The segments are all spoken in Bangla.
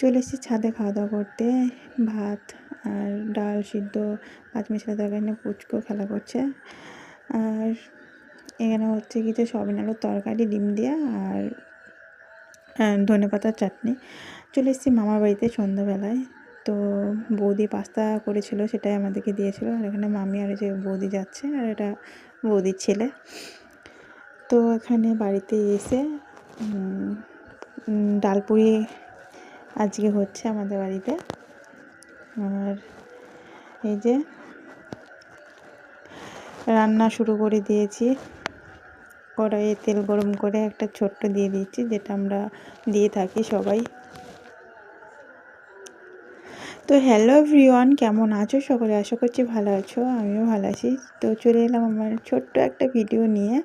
চলে এসেছি ছাদে খাওয়া দাওয়া করতে। ভাত আর ডাল সিদ্ধ, পাঁচমিশালি তরকারি নিয়ে পুচকু খেলা করছে। আর এখানে হচ্ছে কিছু সয়াবিন আলুর তরকারি ডিম দিয়ে আর ধনেপাতার চাটনি। চলে এসেছি মামার বাড়িতে সন্ধ্যাবেলায়। তো বৌদি পাস্তা করেছিল, সেটাই আমাদেরকে দিয়েছিল। আর এখানে মামি আর যে বৌদি যাচ্ছে, আর এটা বৌদির ছেলে। তো এখানে বাড়িতে এসে ডালপুরি আজকে হচ্ছে আমাদের বাড়িতে। আর এই যে রান্না শুরু করে দিয়েছি। কড়াইয়ে তেল গরম করে একটা ছোট্ট দিয়ে দিয়েছি, যেটা আমরা দিয়ে থাকি সবাই। তো হ্যালো এভরিওয়ান, কেমন আছো সকলে? আশা করছি ভালো আছো, আমিও ভালো আছি। তো চলে এলাম আমার ছোট্ট একটা ভিডিও নিয়ে।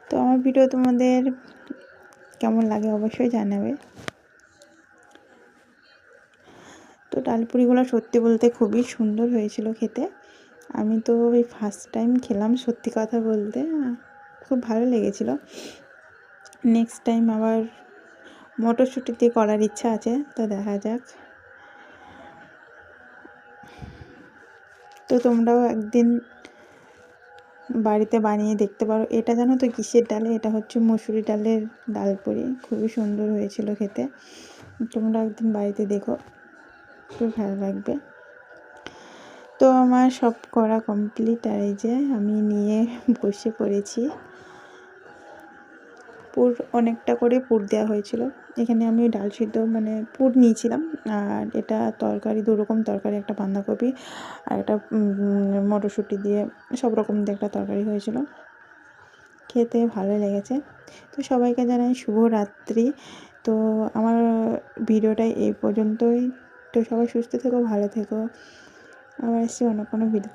তো আমার ভিডিও তোমাদের কেমন লাগে অবশ্যই জানাবে। তো ডালপুরিগুলো সত্যি বলতে খুবই সুন্দর হয়েছিল খেতে। আমি তো ওই ফার্স্ট টাইম খেলাম, সত্যি কথা বলতে খুব ভালো লেগেছিল। নেক্সট টাইম আবার মটরশুঁটি দিয়ে করার ইচ্ছা আছে, তো দেখা যাক। তো তোমরাও একদিন বাড়িতে বানিয়ে দেখতে পারো। এটা জানো তো কিসের ডালে? এটা হচ্ছে মসুরি ডালের ডালপুরি, খুবই সুন্দর হয়েছিল খেতে। তোমরা একদিন বাড়িতে দেখো, খুব ভালো লাগবে। তো আমার সব করা কমপ্লিট, আর এই যে আমি নিয়ে বসে পড়েছি। পুর অনেকটা করে পুর দেওয়া হয়েছিল। এখানে আমি ডাল সিদ্ধ মানে পুর নিয়েছিলাম, আর এটা তরকারি, দু রকম তরকারি, একটা বাঁধাকপি আর একটা মটরশুঁটি দিয়ে সব রকম দিয়ে একটা তরকারি হয়েছিল। খেতে ভালো লেগেছে। তো সবাইকে জানাই শুভরাত্রি। তো আমার ভিডিওটা এই পর্যন্তই। তো সবাই সুস্থ থেকো, ভালো থেকো। আবার এসে অন্য কোনো ভিডিওতে।